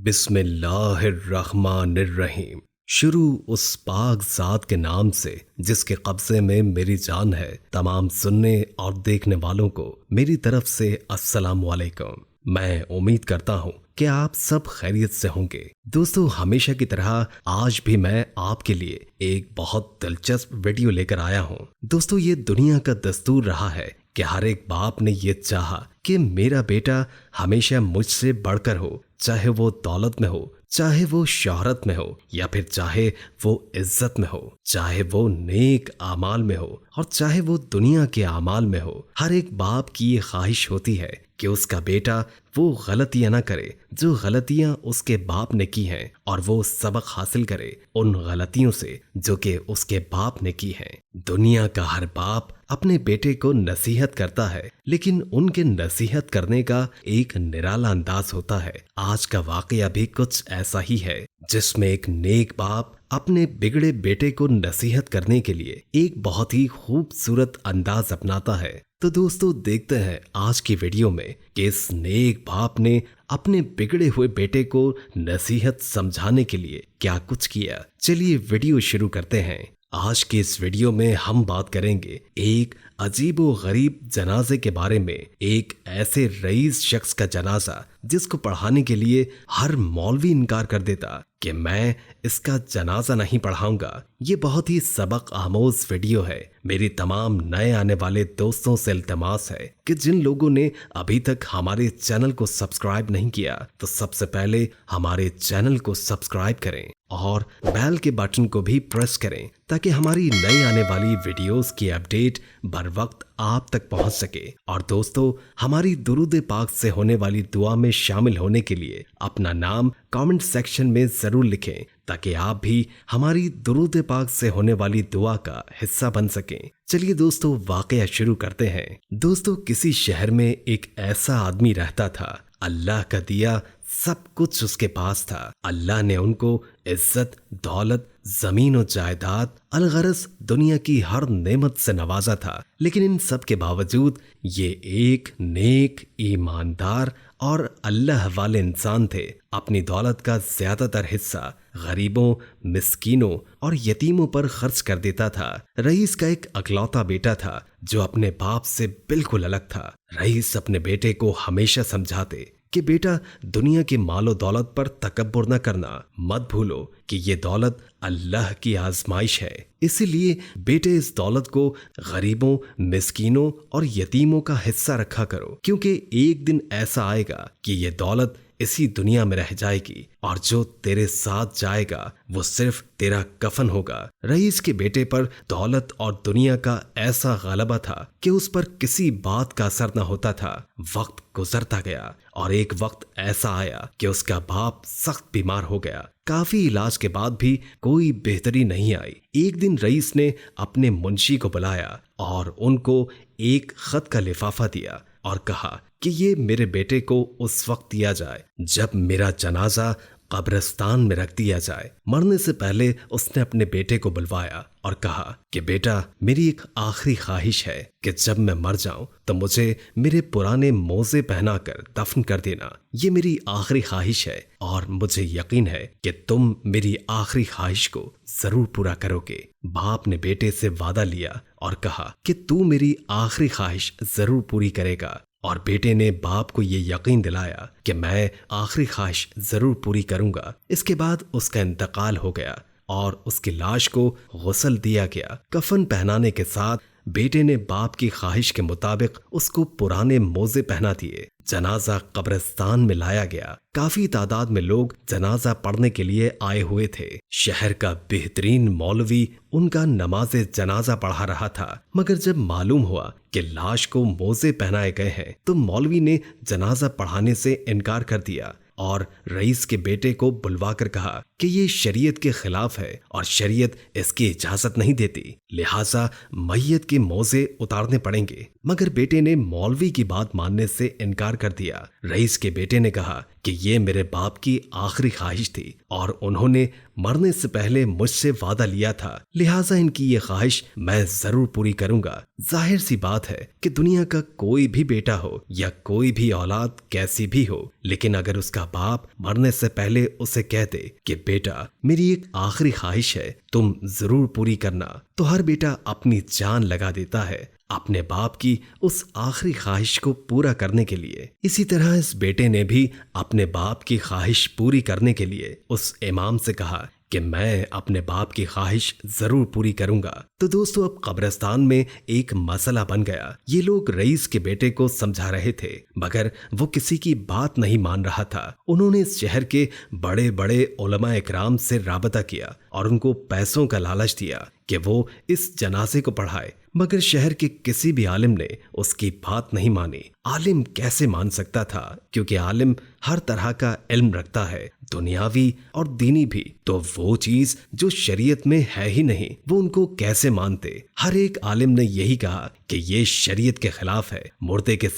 بسم اللہ الرحمن الرحیم۔ شروع اس پاک ذات کے نام سے جس کے قبضے میں میری جان ہے۔ تمام سننے اور دیکھنے والوں کو میری طرف سے السلام علیکم۔ میں امید کرتا ہوں کہ آپ سب خیریت سے ہوں گے۔ دوستو، ہمیشہ کی طرح آج بھی میں آپ کے لیے ایک بہت دلچسپ ویڈیو لے کر آیا ہوں۔ دوستو، یہ دنیا کا دستور رہا ہے کہ ہر ایک باپ نے یہ چاہا کہ میرا بیٹا ہمیشہ مجھ سے بڑھ کر ہو، چاہے وہ دولت میں ہو، چاہے وہ شہرت میں ہو، یا پھر چاہے وہ عزت میں ہو، چاہے وہ نیک اعمال میں ہو، اور چاہے وہ دنیا کے اعمال میں ہو۔ ہر ایک باپ کی یہ خواہش ہوتی ہے کہ اس کا بیٹا وہ غلطیاں نہ کرے جو غلطیاں اس کے باپ نے کی ہیں، اور وہ سبق حاصل کرے ان غلطیوں سے جو کہ اس کے باپ نے کی ہیں۔ دنیا کا ہر باپ اپنے بیٹے کو نصیحت کرتا ہے، لیکن ان کے نصیحت کرنے کا ایک نرالا انداز ہوتا ہے۔ آج کا واقعہ بھی کچھ ایسا ہی ہے، جس میں ایک نیک باپ اپنے بگڑے بیٹے کو نصیحت کرنے کے لیے ایک بہت ہی خوبصورت انداز اپناتا ہے۔ تو دوستو، دیکھتے ہیں آج کی ویڈیو میں کہ اس نیک باپ نے اپنے بگڑے ہوئے بیٹے کو نصیحت سمجھانے کے لیے کیا کچھ کیا۔ چلیے ویڈیو شروع کرتے ہیں۔ آج کے اس ویڈیو میں ہم بات کریں گے ایک عجیب و غریب جنازے کے بارے میں، ایک ایسے رئیس شخص کا جنازہ جس کو پڑھانے کے لیے ہر مولوی انکار کر دیتا کہ میں اس کا جنازہ نہیں پڑھاؤں گا۔ یہ بہت ہی سبق آموز ویڈیو ہے۔ میری تمام نئے آنے والے دوستوں سے التماس ہے کہ جن لوگوں نے ابھی تک ہمارے چینل کو سبسکرائب نہیں کیا تو سب سے پہلے ہمارے چینل کو سبسکرائب کریں اور بیل کے بٹن کو بھی پریس کریں تاکہ ہماری نئی آنے والی ویڈیوز کی اپڈیٹ بر وقت آپ تک پہنچ سکے۔ اور دوستو، ہماری درود پاک سے ہونے والی دعا میں شامل ہونے کے لیے اپنا نام کامنٹ سیکشن میں ضرور لکھیں تاکہ آپ بھی ہماری درود پاک سے ہونے والی دعا کا حصہ بن سکیں۔ چلیے دوستو، واقعہ شروع کرتے ہیں۔ دوستو، کسی شہر میں ایک ایسا آدمی رہتا تھا۔ اللہ کا دیا سب کچھ اس کے پاس تھا۔ اللہ نے ان کو عزت، دولت، زمین و جائیداد، الغرض دنیا کی ہر نعمت سے نوازا تھا، لیکن ان سب کے باوجود یہ ایک نیک، ایماندار اور اللہ والے انسان تھے۔ اپنی دولت کا زیادہ تر حصہ غریبوں، مسکینوں اور یتیموں پر خرچ کر دیتا تھا۔ رئیس کا ایک اکلوتا بیٹا تھا جو اپنے باپ سے بالکل الگ تھا۔ رئیس اپنے بیٹے کو ہمیشہ سمجھاتے کہ بیٹا، دنیا کے مال و دولت پر تکبر نہ کرنا، مت بھولو کہ یہ دولت اللہ کی آزمائش ہے، اسی لیے بیٹے اس دولت کو غریبوں، مسکینوں اور یتیموں کا حصہ رکھا کرو، کیونکہ ایک دن ایسا آئے گا کہ یہ دولت اسی دنیا میں رہ جائے گی اور جو تیرے ساتھ جائے گا وہ صرف تیرا کفن ہوگا۔ رئیس کے بیٹے پر دولت اور دنیا کا ایسا غلبہ تھا کہ اس پر کسی بات کا اثر نہ ہوتا تھا۔ وقت گزرتا گیا اور ایک وقت ایسا آیا کہ اس کا باپ سخت بیمار ہو گیا۔ کافی علاج کے بعد بھی کوئی بہتری نہیں آئی۔ ایک دن رئیس نے اپنے منشی کو بلایا اور ان کو ایک خط کا لفافہ دیا اور کہا کہ یہ میرے بیٹے کو اس وقت دیا جائے جب میرا جنازہ قبرستان میں رکھ دیا جائے۔ مرنے سے پہلے اس نے اپنے بیٹے کو بلوایا اور کہا کہ بیٹا، میری ایک آخری خواہش ہے کہ جب میں مر جاؤں تو مجھے میرے پرانے موزے پہنا کر دفن کر دینا۔ یہ میری آخری خواہش ہے اور مجھے یقین ہے کہ تم میری آخری خواہش کو ضرور پورا کرو گے۔ باپ نے بیٹے سے وعدہ لیا اور کہا کہ تو میری آخری خواہش ضرور پوری کرے گا، اور بیٹے نے باپ کو یہ یقین دلایا کہ میں آخری خواہش ضرور پوری کروں گا۔ اس کے بعد اس کا انتقال ہو گیا اور اس کی لاش کو غسل دیا گیا۔ کفن پہنانے کے ساتھ بیٹے نے باپ کی خواہش کے مطابق اس کو پرانے موزے پہنا دیے۔ جنازہ قبرستان میں لایا گیا۔ کافی تعداد میں لوگ جنازہ پڑھنے کے لیے آئے ہوئے تھے۔ شہر کا بہترین مولوی ان کا نماز جنازہ پڑھا رہا تھا، مگر جب معلوم ہوا کہ لاش کو موزے پہنائے گئے ہیں تو مولوی نے جنازہ پڑھانے سے انکار کر دیا اور رئیس کے بیٹے کو بلوا کر کہا کہ یہ شریعت کے خلاف ہے اور شریعت اس کی اجازت نہیں دیتی، لہٰذا میت کے موزے اتارنے پڑیں گے۔ مگر بیٹے نے مولوی کی بات ماننے سے انکار کر دیا۔ رئیس کے بیٹے نے کہا کہ یہ میرے باپ کی آخری خواہش تھی اور انہوں نے مرنے سے پہلے مجھ سے وعدہ لیا تھا، لہٰذا ان کی یہ خواہش میں ضرور پوری کروں گا۔ ظاہر سی بات ہے کہ دنیا کا کوئی بھی بیٹا ہو یا کوئی بھی اولاد کیسی بھی ہو، لیکن اگر اس کا باپ مرنے سے پہلے اسے کہہ دے کہ بیٹا میری ایک آخری خواہش ہے، تم ضرور پوری کرنا، تو ہر بیٹا اپنی جان لگا دیتا ہے اپنے باپ کی اس آخری خواہش کو پورا کرنے کے لیے۔ اسی طرح اس بیٹے نے بھی اپنے باپ کی خواہش پوری کرنے کے لیے اس امام سے کہا کہ میں اپنے باپ کی خواہش ضرور پوری کروں گا۔ تو دوستو اب قبرستان میں ایک مسئلہ بن گیا۔ یہ لوگ رئیس کے بیٹے کو سمجھا رہے تھے مگر وہ کسی کی بات نہیں مان رہا تھا۔ انہوں نے اس شہر کے بڑے بڑے علماء اکرام سے رابطہ کیا اور ان کو پیسوں کا لالچ دیا کہ وہ اس جنازے کو پڑھائے، مگر شہر کے کسی بھی عالم نے اس کی بات نہیں مانی۔ عالم کیسے مان سکتا تھا؟ کیونکہ عالم ہر طرح کا علم رکھتا ہے، دنیاوی اور دینی بھی، تو وہ چیز جو شریعت میں ہے ہی نہیں وہ ان کو کیسے مانتے؟ ہر ایک عالم نے یہی کہا کہ یہ شریعت کے خلاف ہے، مردے کے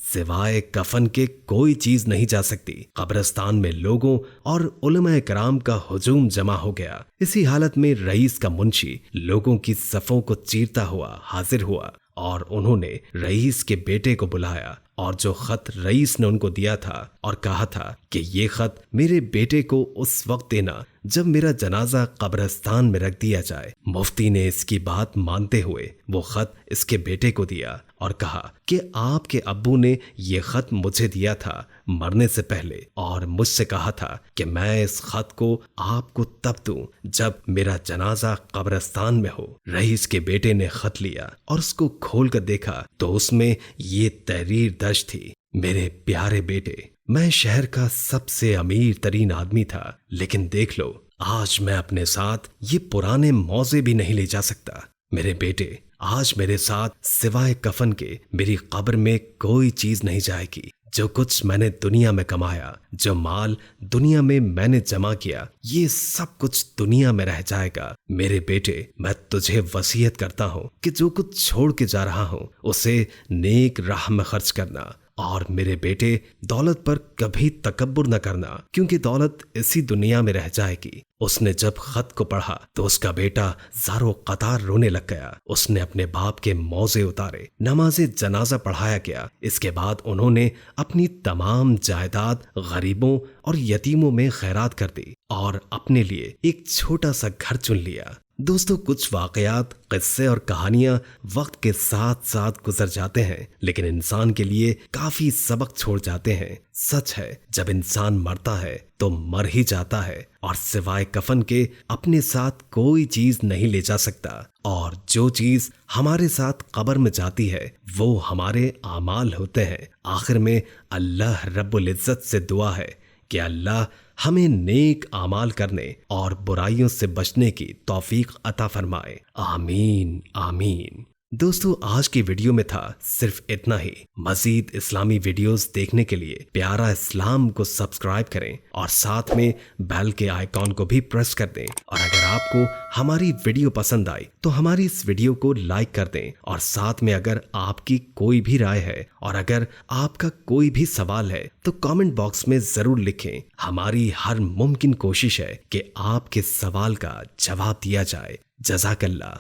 سوائے کفن کے کوئی چیز نہیں جا سکتی۔ قبرستان میں لوگوں اور علماء کرام کا ہجوم جمع ہو گیا۔ اسی حالت میں رئیس کا منشی لوگوں کی صفوں کو چیرتا ہوا حاضر ہوا اور انہوں نے رئیس کے بیٹے کو بلایا اور جو خط رئیس نے ان کو دیا تھا اور کہا تھا کہ یہ خط میرے بیٹے کو اس وقت دینا جب میرا جنازہ قبرستان میں رکھ دیا جائے۔ مفتی نے اس کی بات مانتے ہوئے وہ خط اس کے بیٹے کو دیا اور کہا کہ آپ کے ابو نے یہ خط مجھے دیا تھا مرنے سے پہلے اور مجھ سے کہا تھا کہ میں اس خط کو آپ کو تب دوں جب میرا جنازہ قبرستان میں ہو۔ رئیس کے بیٹے نے خط لیا اور اس کو کھول کر دیکھا تو اس میں یہ تحریر درج تھی: میرے پیارے بیٹے، میں شہر کا سب سے امیر ترین آدمی تھا، لیکن دیکھ لو آج میں اپنے ساتھ یہ پرانے موزے بھی نہیں لے جا سکتا۔ میرے بیٹے، آج میرے ساتھ سوائے کفن کے میری قبر میں کوئی چیز نہیں جائے گی۔ جو کچھ میں نے دنیا میں کمایا، جو مال دنیا میں نے جمع کیا، یہ سب کچھ دنیا میں رہ جائے گا۔ میرے بیٹے، میں تجھے وصیت کرتا ہوں کہ جو کچھ چھوڑ کے جا رہا ہوں اسے نیک راہ میں خرچ کرنا، اور میرے بیٹے دولت پر کبھی تکبر نہ کرنا، کیونکہ دولت اسی دنیا میں رہ جائے گی۔ اس نے جب خط کو پڑھا تو اس کا بیٹا زارو قطار رونے لگ گیا۔ اس نے اپنے باپ کے موزے اتارے، نماز جنازہ پڑھایا گیا۔ اس کے بعد انہوں نے اپنی تمام جائیداد غریبوں اور یتیموں میں خیرات کر دی اور اپنے لیے ایک چھوٹا سا گھر چن لیا۔ دوستو، کچھ واقعات، قصے اور کہانیاں وقت کے ساتھ ساتھ گزر جاتے ہیں لیکن انسان کے لیے کافی سبق چھوڑ جاتے ہیں۔ سچ ہے، جب انسان مرتا ہے تو مر ہی جاتا ہے اور سوائے کفن کے اپنے ساتھ کوئی چیز نہیں لے جا سکتا، اور جو چیز ہمارے ساتھ قبر میں جاتی ہے وہ ہمارے اعمال ہوتے ہیں۔ آخر میں اللہ رب العزت سے دعا ہے کہ اللہ ہمیں نیک اعمال کرنے اور برائیوں سے بچنے کی توفیق عطا فرمائے، آمین آمین۔ دوستو، آج کی ویڈیو میں تھا صرف اتنا ہی۔ مزید اسلامی ویڈیوز دیکھنے کے لیے پیارا اسلام کو سبسکرائب کریں اور ساتھ میں بیل کے آئیکن کو بھی پریس کر دیں، اور اگر آپ کو ہماری ویڈیو پسند آئی تو ہماری اس ویڈیو کو لائک کر دیں، اور ساتھ میں اگر آپ کی کوئی بھی رائے ہے اور اگر آپ کا کوئی بھی سوال ہے تو کامنٹ باکس میں ضرور لکھیں۔ ہماری ہر ممکن کوشش ہے کہ آپ کے سوال کا جواب دیا جائے۔ جزاک اللہ۔